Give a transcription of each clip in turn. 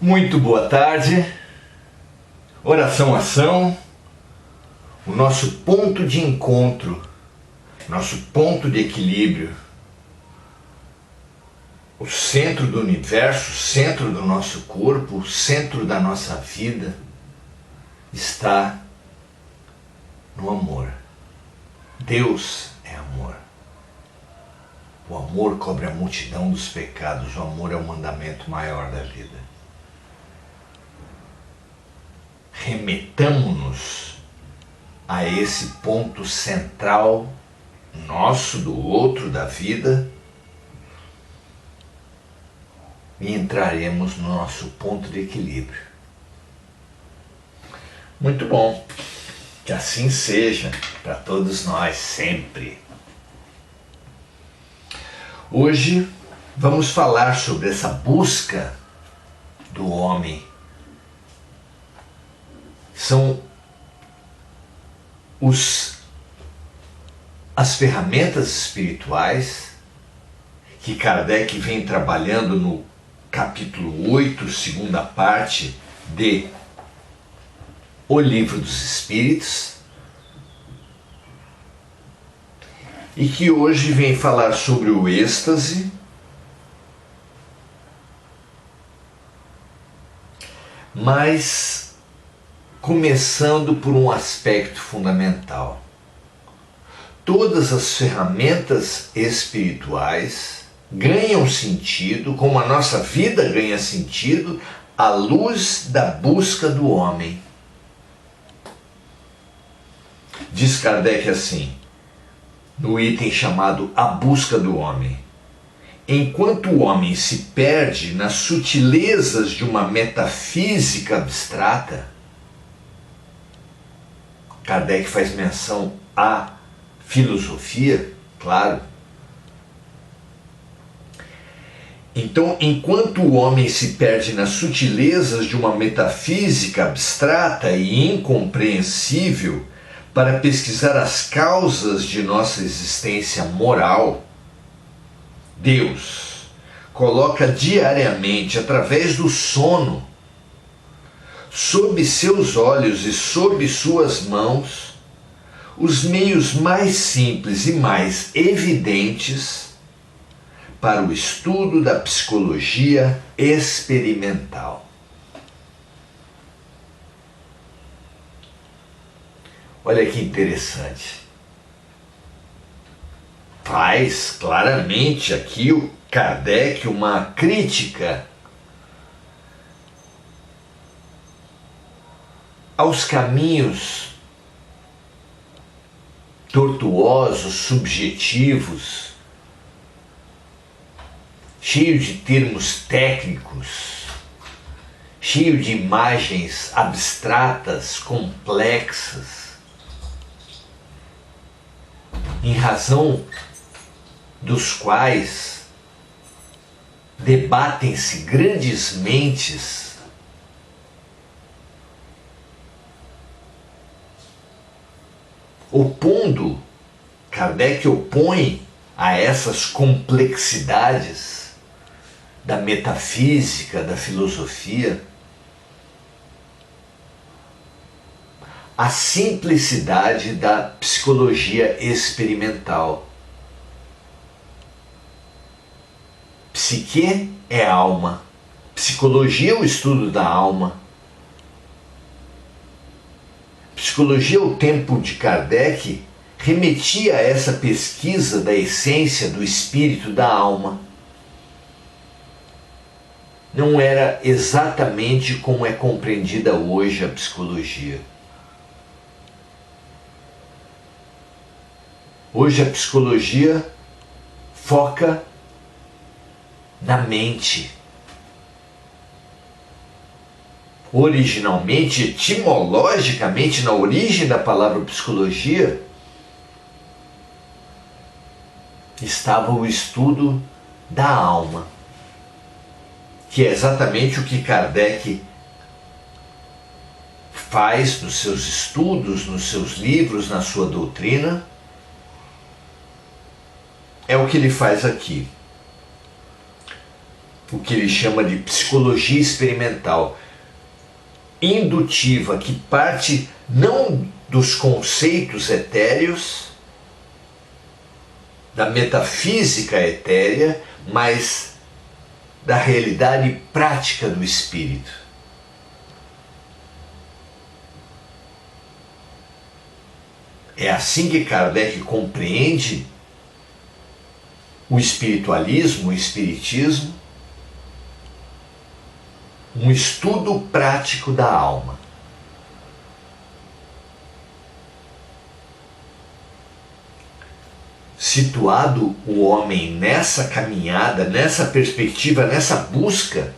Muito boa tarde, oração ação, o nosso ponto de encontro, nosso ponto de equilíbrio, o centro do universo, o centro do nosso corpo, o centro da nossa vida está no amor. Deus é amor. O amor cobre a multidão dos pecados, o amor é o mandamento maior da vida. Remetamo-nos a esse ponto central nosso, do outro, da vida, e entraremos no nosso ponto de equilíbrio. Muito bom, que assim seja para todos nós sempre. Hoje vamos falar sobre essa busca do homem. São as ferramentas espirituais que Kardec vem trabalhando no capítulo 8, segunda parte de O Livro dos Espíritos, e que hoje vem falar sobre o êxtase, mas começando por um aspecto fundamental. Todas as ferramentas espirituais ganham sentido, como a nossa vida ganha sentido, à luz da busca do homem. Diz Kardec assim, no item chamado A Busca do Homem: enquanto o homem se perde nas sutilezas de uma metafísica abstrata, Kardec faz menção à filosofia, claro. Então, enquanto o homem se perde nas sutilezas de uma metafísica abstrata e incompreensível para pesquisar as causas de nossa existência moral, Deus coloca diariamente, através do sono, sob seus olhos e sob suas mãos, os meios mais simples e mais evidentes para o estudo da psicologia experimental. Olha que interessante. Faz claramente aqui o Kardec uma crítica aos caminhos tortuosos, subjetivos, cheios de termos técnicos, cheio de imagens abstratas, complexas, em razão dos quais debatem-se grandes mentes opondo, Kardec opõe a essas complexidades da metafísica, da filosofia, a simplicidade da psicologia experimental. Psique é alma, psicologia é o estudo da alma. Psicologia, ao tempo de Kardec, remetia a essa pesquisa da essência do espírito da alma. Não era exatamente como é compreendida hoje a psicologia. Hoje a psicologia foca na mente. Originalmente, etimologicamente, na origem da palavra psicologia, estava o estudo da alma, que é exatamente o que Kardec faz nos seus estudos, nos seus livros, na sua doutrina. É o que ele faz aqui. o que ele chama de psicologia experimental, indutiva, que parte não dos conceitos etéreos, da metafísica etérea, mas da realidade prática do espírito. É assim que Kardec compreende o espiritualismo, o espiritismo, um estudo prático da alma. Situado o homem nessa caminhada, nessa perspectiva, nessa busca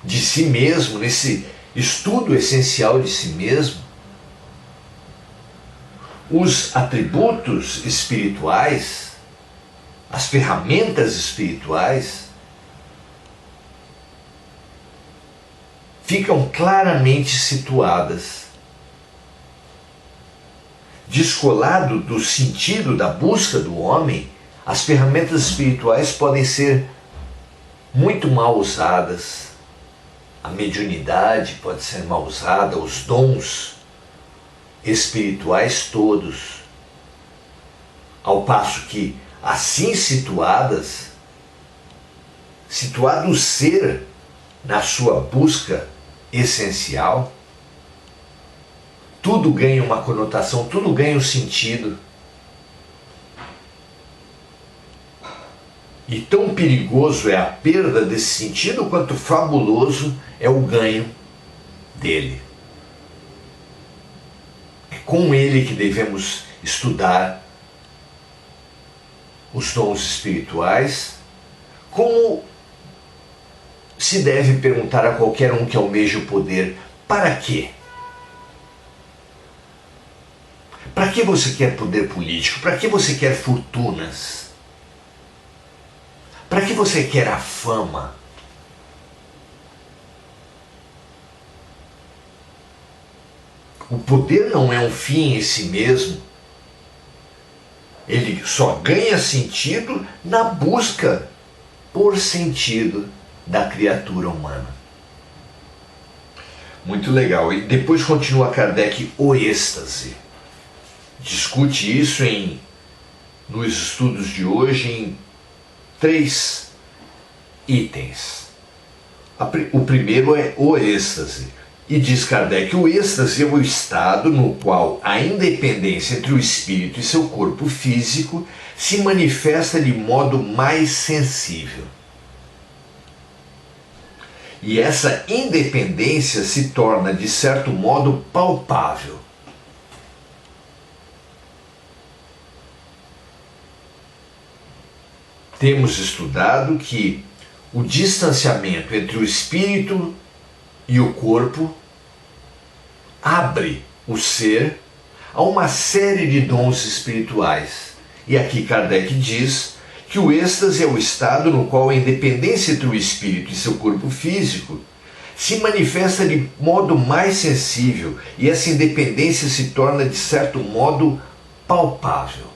de si mesmo, nesse estudo essencial de si mesmo, os atributos espirituais, as ferramentas espirituais, ficam claramente situadas. Descolado do sentido da busca do homem, as ferramentas espirituais podem ser muito mal usadas. A mediunidade pode ser mal usada, os dons espirituais todos. Ao passo que, assim situado o ser na sua busca essencial, tudo ganha uma conotação, tudo ganha um sentido. E tão perigoso é a perda desse sentido quanto fabuloso é o ganho dele. É com ele que devemos estudar os dons espirituais, como se deve perguntar a qualquer um que almeja o poder: para quê? Para que você quer poder político? Para que você quer fortunas? Para que você quer a fama? O poder não é um fim em si mesmo. Ele só ganha sentido na busca por sentido da criatura humana. Muito legal. E depois continua Kardec, o êxtase. Discute isso nos estudos de hoje em 3 itens. O primeiro é o êxtase. E diz Kardec, o êxtase é o estado no qual a independência entre o espírito e seu corpo físico se manifesta de modo mais sensível. E essa independência se torna, de certo modo, palpável. Temos estudado que o distanciamento entre o espírito e o corpo abre o ser a uma série de dons espirituais. E aqui Kardec diz que o êxtase é o estado no qual a independência entre o espírito e seu corpo físico se manifesta de modo mais sensível, e essa independência se torna, de certo modo, palpável.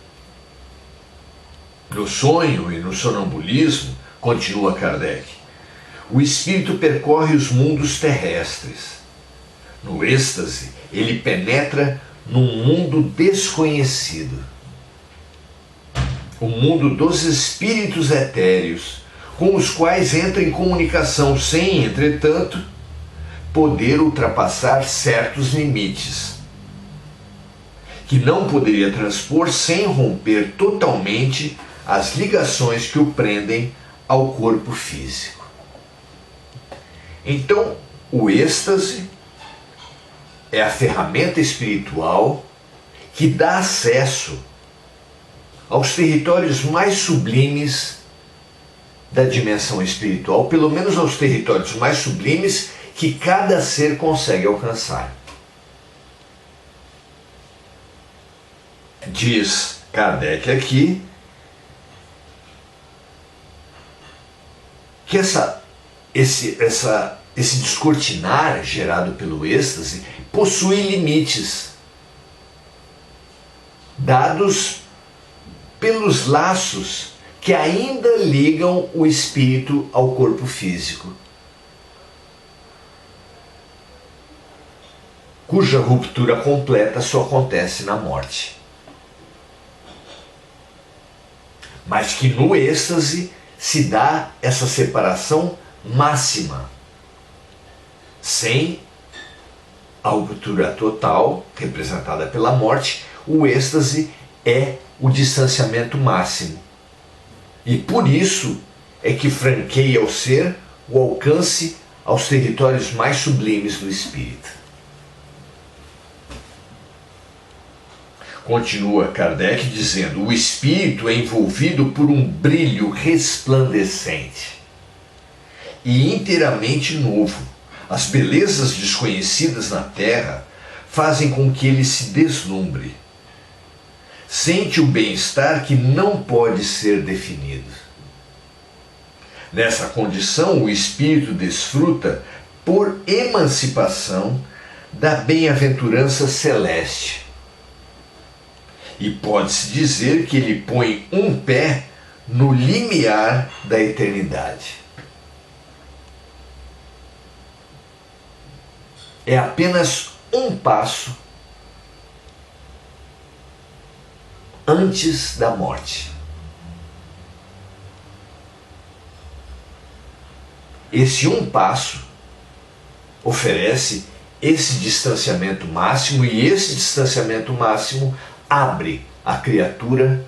No sonho e no sonambulismo, continua Kardec, o espírito percorre os mundos terrestres. No êxtase, ele penetra num mundo desconhecido, o mundo dos espíritos etéreos, com os quais entra em comunicação sem, entretanto, poder ultrapassar certos limites, que não poderia transpor sem romper totalmente as ligações que o prendem ao corpo físico. Então, o êxtase é a ferramenta espiritual que dá acesso aos territórios mais sublimes da dimensão espiritual, pelo menos aos territórios mais sublimes que cada ser consegue alcançar. Diz Kardec aqui que esse descortinar gerado pelo êxtase possui limites, dados pelos laços que ainda ligam o espírito ao corpo físico, cuja ruptura completa só acontece na morte. Mas que no êxtase se dá essa separação máxima, sem a ruptura total, representada pela morte. O êxtase é o distanciamento máximo. E por isso é que franqueia ao ser o alcance aos territórios mais sublimes do espírito. Continua Kardec dizendo: o espírito é envolvido por um brilho resplandecente e inteiramente novo. As belezas desconhecidas na terra fazem com que ele se deslumbre. Sente o bem-estar que não pode ser definido. Nessa condição, o espírito desfruta por emancipação da bem-aventurança celeste. E pode-se dizer que ele põe um pé no limiar da eternidade. É apenas um passo antes da morte. Esse um passo oferece esse distanciamento máximo, e esse distanciamento máximo abre a criatura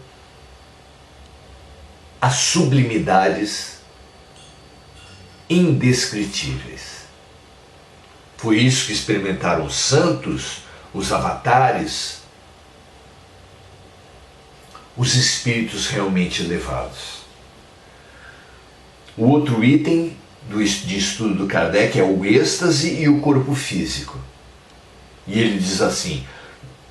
a sublimidades indescritíveis. Foi isso que experimentaram os santos, os avatares, os espíritos realmente elevados. O outro item de estudo do Kardec é o êxtase e o corpo físico. E ele diz assim: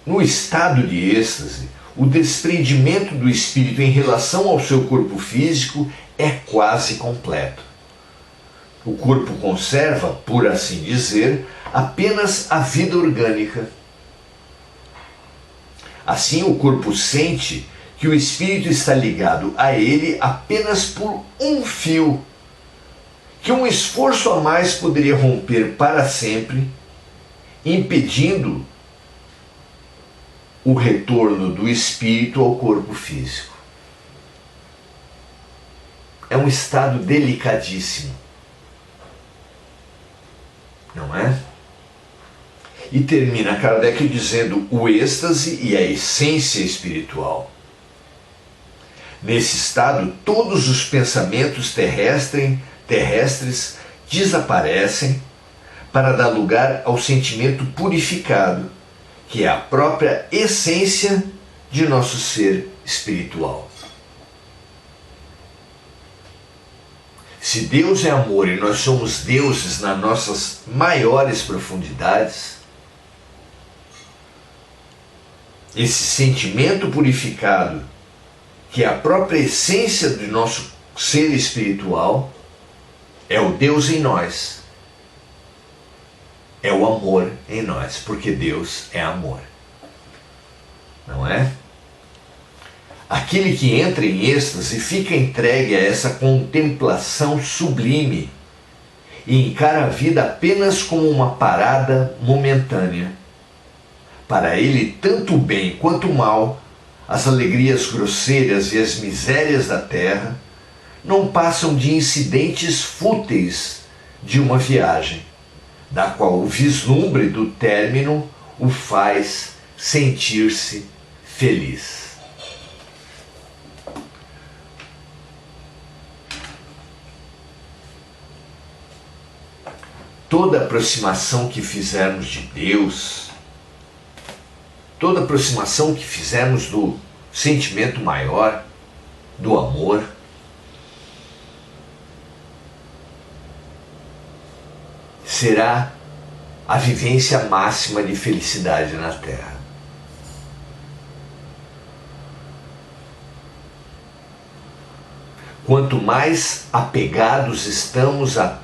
no estado de êxtase, o desprendimento do espírito em relação ao seu corpo físico é quase completo. O corpo conserva, por assim dizer, apenas a vida orgânica. Assim, o corpo sente que o espírito está ligado a ele apenas por um fio, que um esforço a mais poderia romper para sempre, impedindo o retorno do espírito ao corpo físico. É um estado delicadíssimo, não é? E termina Kardec dizendo: o êxtase e a essência espiritual. Nesse estado, todos os pensamentos terrestres desaparecem para dar lugar ao sentimento purificado, que é a própria essência de nosso ser espiritual. Se Deus é amor e nós somos deuses nas nossas maiores profundidades, esse sentimento purificado, que é a própria essência do nosso ser espiritual, é o Deus em nós. É o amor em nós, porque Deus é amor. Não é? Aquele que entra em êxtase fica entregue a essa contemplação sublime e encara a vida apenas como uma parada momentânea. Para ele, tanto o bem quanto o mal, as alegrias grosseiras e as misérias da terra, não passam de incidentes fúteis de uma viagem, da qual o vislumbre do término o faz sentir-se feliz. Toda aproximação que fizermos de Deus, toda aproximação que fizermos do sentimento maior, do amor, será a vivência máxima de felicidade na Terra. Quanto mais apegados estamos à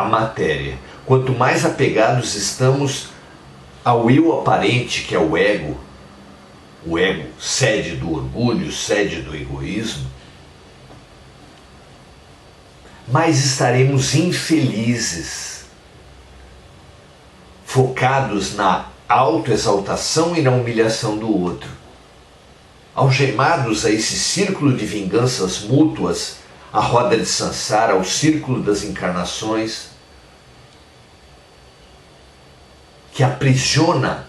matéria, quanto mais apegados estamos ao eu aparente, que é o ego sede do orgulho, sede do egoísmo, mais estaremos infelizes, focados na autoexaltação e na humilhação do outro, algemados a esse círculo de vinganças mútuas, a roda de Sansara, ao círculo das encarnações, que aprisiona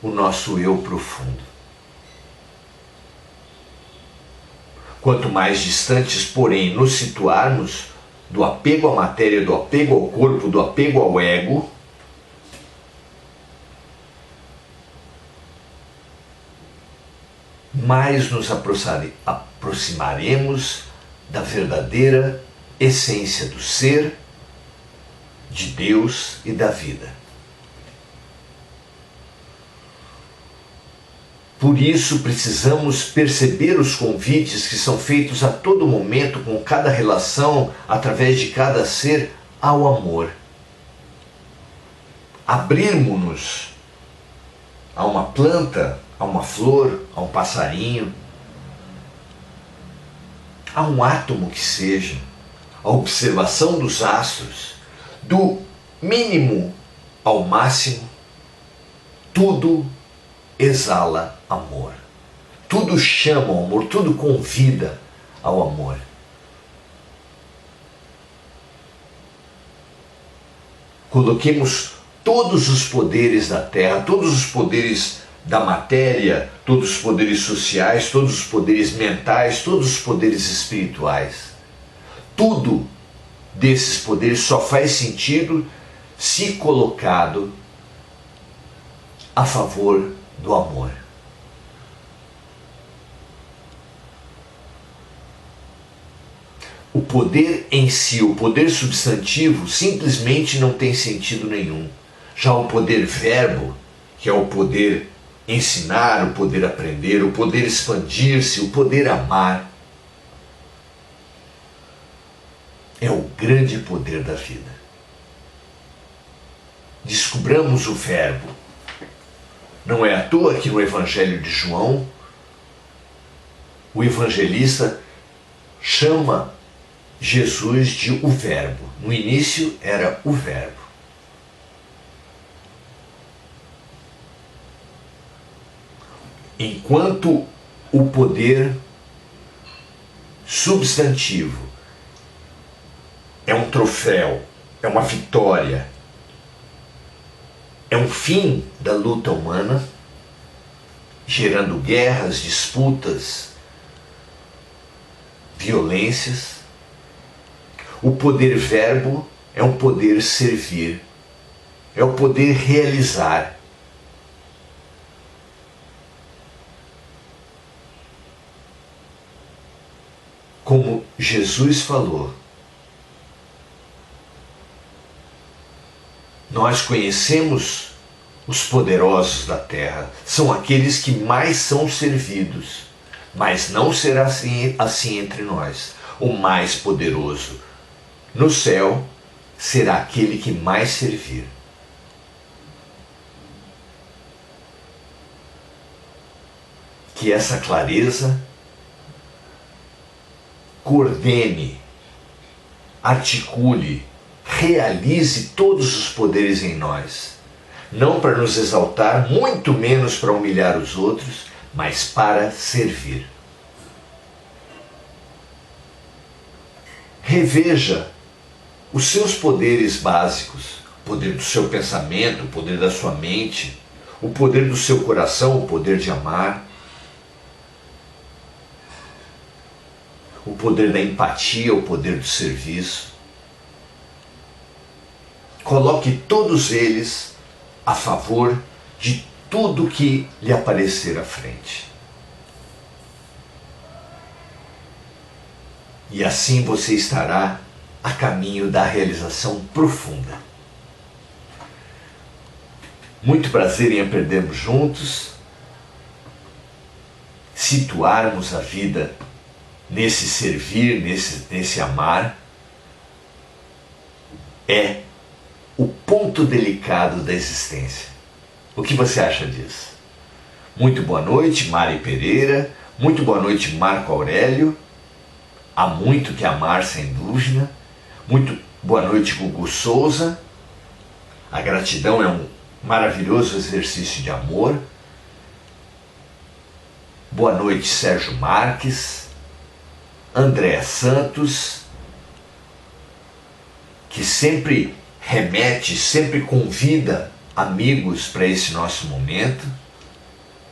o nosso eu profundo. Quanto mais distantes, porém, nos situarmos do apego à matéria, do apego ao corpo, do apego ao ego, mais nos aproximaremos da verdadeira essência do ser, de Deus e da vida. Por isso, precisamos perceber os convites que são feitos a todo momento, com cada relação, através de cada ser, ao amor. Abrirmos-nos a uma planta, a uma flor, a um passarinho, a um átomo que seja, a observação dos astros, do mínimo ao máximo, tudo exala amor. Tudo chama ao amor, tudo convida ao amor. Coloquemos todos os poderes da Terra, todos os poderes da matéria, todos os poderes sociais, todos os poderes mentais, todos os poderes espirituais. Tudo desses poderes só faz sentido se colocado a favor do amor. O poder em si, o poder substantivo, simplesmente não tem sentido nenhum. Já o poder verbo, que é o poder ensinar, o poder aprender, o poder expandir-se, o poder amar, é o grande poder da vida. Descubramos o verbo. Não é à toa que no Evangelho de João, o evangelista chama Jesus de o Verbo. No início era o Verbo. Enquanto o poder substantivo é um troféu, é uma vitória, é um fim da luta humana, gerando guerras, disputas, violências, o poder verbo é um poder servir, é o poder realizar. Como Jesus falou, nós conhecemos os poderosos da terra, são aqueles que mais são servidos, mas não será assim entre nós. O mais poderoso no céu será aquele que mais servir. Que essa clareza coordene, articule, realize todos os poderes em nós, não para nos exaltar, muito menos para humilhar os outros, mas para servir. Reveja os seus poderes básicos, o poder do seu pensamento, o poder da sua mente, o poder do seu coração, o poder de amar, o poder da empatia, o poder do serviço. Coloque todos eles a favor de tudo que lhe aparecer à frente. E assim você estará a caminho da realização profunda. Muito prazer em aprendermos juntos, situarmos a vida nesse servir, nesse amar, é o ponto delicado da existência. O que você acha disso? Muito boa noite, Mari Pereira. Muito boa noite, Marco Aurélio. Há muito que amar, sem dúvida. Muito boa noite, Gugu Souza. A gratidão é um maravilhoso exercício de amor. Boa noite, Sérgio Marques. André Santos, que sempre remete, sempre convida amigos para esse nosso momento.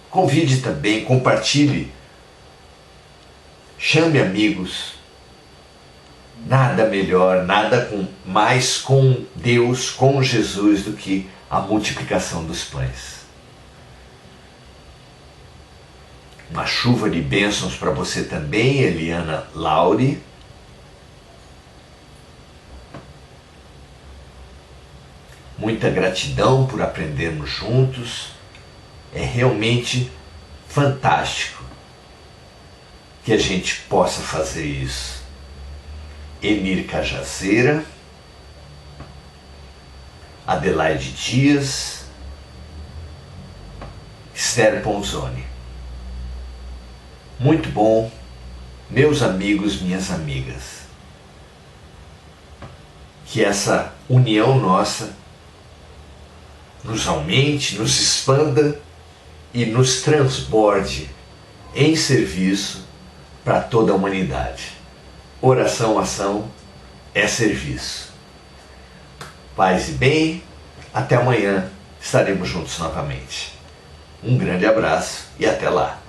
Convide também, compartilhe, chame amigos. Nada melhor, nada mais com Deus, com Jesus, do que a multiplicação dos pães. Uma chuva de bênçãos para você também, Eliana Lauri. Muita gratidão por aprendermos juntos. É realmente fantástico que a gente possa fazer isso. Emir Cajazeira, Adelaide Dias, Esther Ponzoni. Muito bom, meus amigos, minhas amigas. Que essa união nossa nos aumente, nos expanda e nos transborde em serviço para toda a humanidade. Oração, ação é serviço. Paz e bem, até amanhã estaremos juntos novamente. Um grande abraço e até lá.